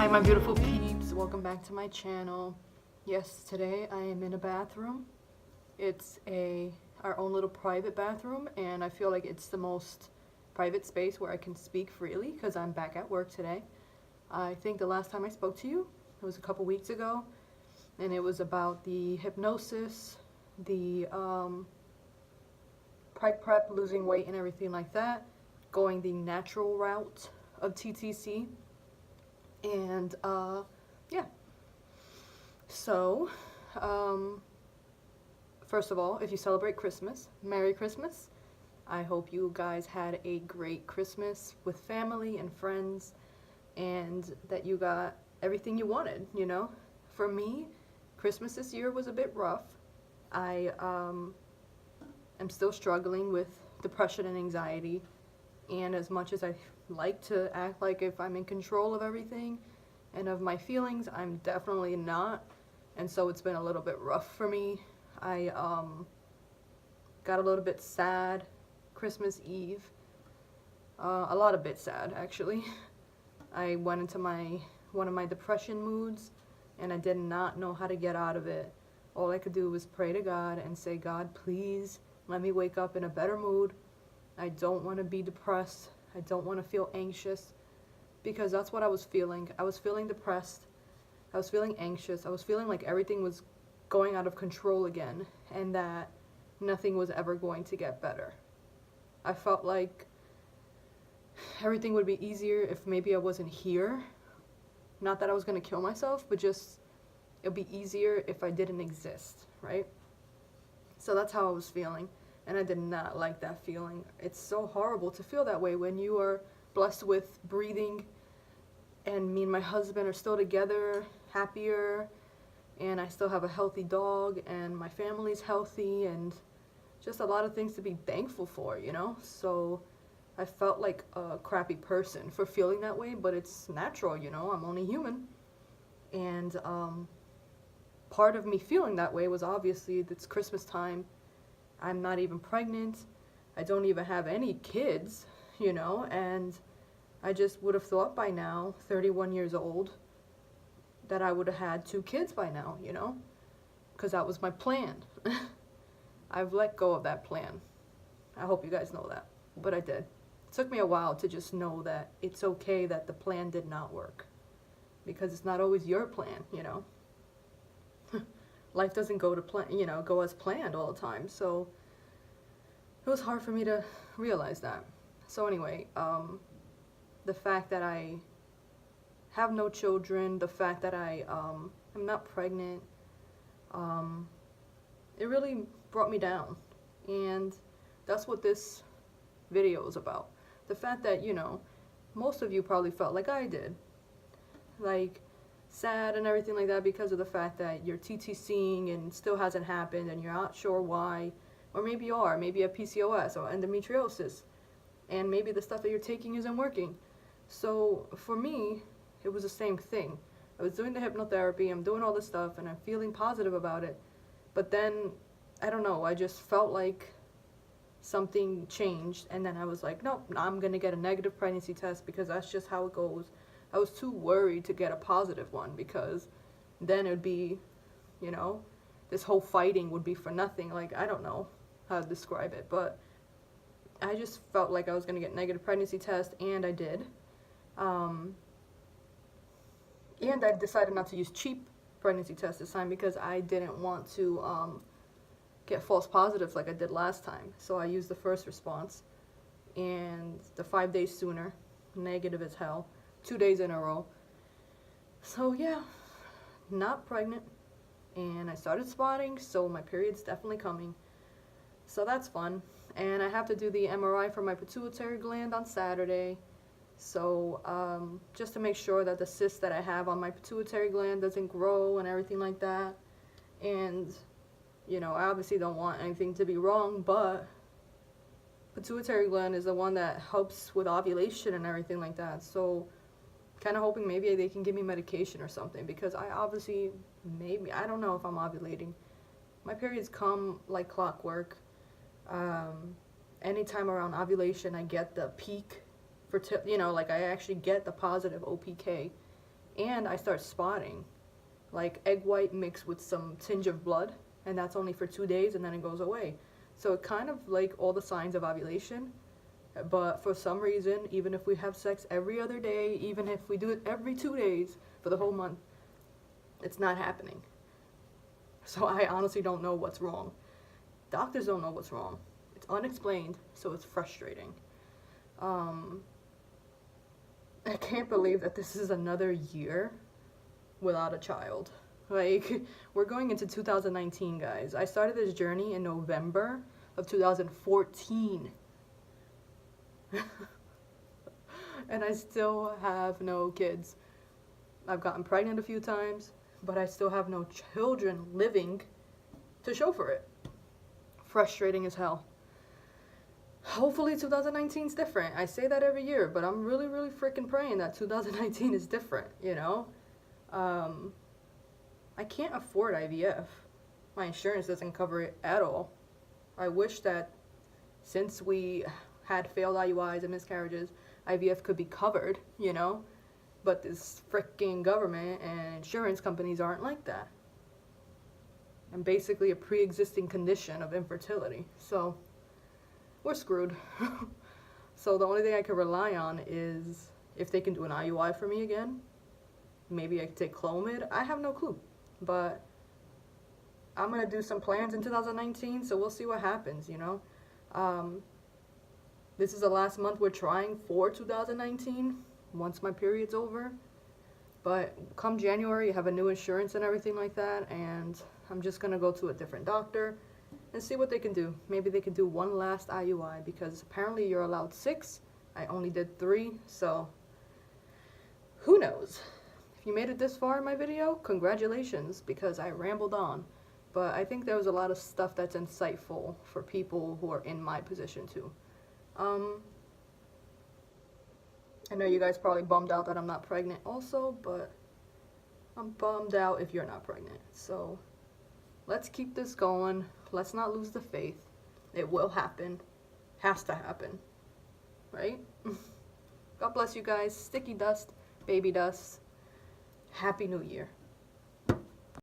Hi my beautiful peeps, welcome back to my channel. Yes, today I am in a bathroom. It's our own little private bathroom, and I feel like it's the most private space where I can speak freely because I'm back at work today. I think the last time I spoke to you, it was a couple weeks ago, and it was about the hypnosis, the prep, losing weight and everything like that, going the natural route of TTC. And yeah, so first of all, if you celebrate Christmas, Merry Christmas. I hope you guys had a great Christmas with family and friends, and that you got everything you wanted, you know. For me, Christmas this year was a bit rough. I am still struggling with depression and anxiety, and as much as I like to act like if I'm in control of everything and of my feelings, I'm definitely not, and so it's been a little bit rough for me. I got a little bit sad Christmas Eve, a lot of bit sad actually. I went into one of my depression moods, and I did not know how to get out of it. All I could do was pray to God and say, God, please let me wake up in a better mood. I don't want to be depressed. I don't want to feel anxious, because that's what I was feeling. I was feeling depressed. I was feeling anxious. I was feeling like everything was going out of control again, and that nothing was ever going to get better. I felt like everything would be easier if maybe I wasn't here. Not that I was going to kill myself, but just it would be easier if I didn't exist, right? So that's how I was feeling, and I did not like that feeling. It's so horrible to feel that way when you are blessed with breathing, and me and my husband are still together, happier, and I still have a healthy dog, and my family's healthy, and just a lot of things to be thankful for, you know? So I felt like a crappy person for feeling that way, but it's natural, you know? I'm only human. And part of me feeling that way was obviously it's Christmas time. I'm not even pregnant. I don't even have any kids, you know? And I just would have thought by now, 31 years old, that I would have had 2 kids by now, you know? Because that was my plan. I've let go of that plan. I hope you guys know that, but I did. It took me a while to just know that it's okay that the plan did not work, because it's not always your plan, you know? Life doesn't go to plan, you know, go as planned all the time. So it was hard for me to realize that. So anyway, the fact that I have no children, the fact that I am not pregnant, it really brought me down. And that's what this video is about. The fact that, you know, most of you probably felt like I did, like sad and everything like that, because of the fact that you're TTCing and still hasn't happened and you're not sure why. Or maybe you are, maybe you have PCOS or endometriosis, and maybe the stuff that you're taking isn't working. So for me, it was the same thing. I was doing the hypnotherapy, I'm doing all this stuff, and I'm feeling positive about it. But then, I don't know, I just felt like something changed, and then I was like, nope, I'm gonna get a negative pregnancy test, because that's just how it goes. I was too worried to get a positive one, because then it would be, you know, this whole fighting would be for nothing. Like, I don't know how to describe it, but I just felt like I was gonna get negative pregnancy test, and I did. And I decided not to use cheap pregnancy tests this time, because I didn't want to get false positives like I did last time. So I used the first response, and the 5 days sooner, negative as hell, 2 days in a row. So yeah, not pregnant, and I started spotting, so my period's definitely coming. So that's fun. And I have to do the MRI for my pituitary gland on Saturday. So just to make sure that the cyst that I have on my pituitary gland doesn't grow and everything like that. And, you know, I obviously don't want anything to be wrong, but pituitary gland is the one that helps with ovulation and everything like that. So kind of hoping maybe they can give me medication or something, because I obviously, maybe, I don't know if I'm ovulating. My periods come like clockwork. Anytime around ovulation, I get the peak, you know, like I actually get the positive OPK, And I start spotting, like egg white mixed with some tinge of blood, and that's only for 2 days and then it goes away. So it kind of like all the signs of ovulation, but for some reason, even if we have sex every other day, even if we do it every 2 days for the whole month, it's not happening. So I honestly don't know what's wrong. Doctors don't know what's wrong. It's unexplained, so it's frustrating. I can't believe that this is another year without a child. Like, we're going into 2019, guys. I started this journey in November of 2014. And I still have no kids. I've gotten pregnant a few times, but I still have no children living to show for it. Frustrating as hell. Hopefully 2019 is different. I say that every year, but I'm really, really freaking praying that 2019 is different, you know? I can't afford IVF. My insurance doesn't cover it at all. I wish that since we had failed IUIs and miscarriages, IVF could be covered, you know? But this freaking government and insurance companies aren't like that. And basically a pre-existing condition of infertility. So we're screwed. So the only thing I can rely on is if they can do an IUI for me again. Maybe I could take Clomid. I have no clue. But I'm going to do some plans in 2019, so we'll see what happens, you know. This is the last month we're trying for 2019, once my period's over. But come January, you have a new insurance and everything like that, and I'm just going to go to a different doctor and see what they can do. Maybe they can do one last IUI, because apparently you're allowed 6. I only did 3, so who knows? If you made it this far in my video, congratulations, because I rambled on. But I think there was a lot of stuff that's insightful for people who are in my position too. I know you guys probably bummed out that I'm not pregnant also, but I'm bummed out if you're not pregnant. So let's keep this going. Let's not lose the faith. It will happen. Has to happen. Right? God bless you guys. Sticky dust, baby dust. Happy New Year.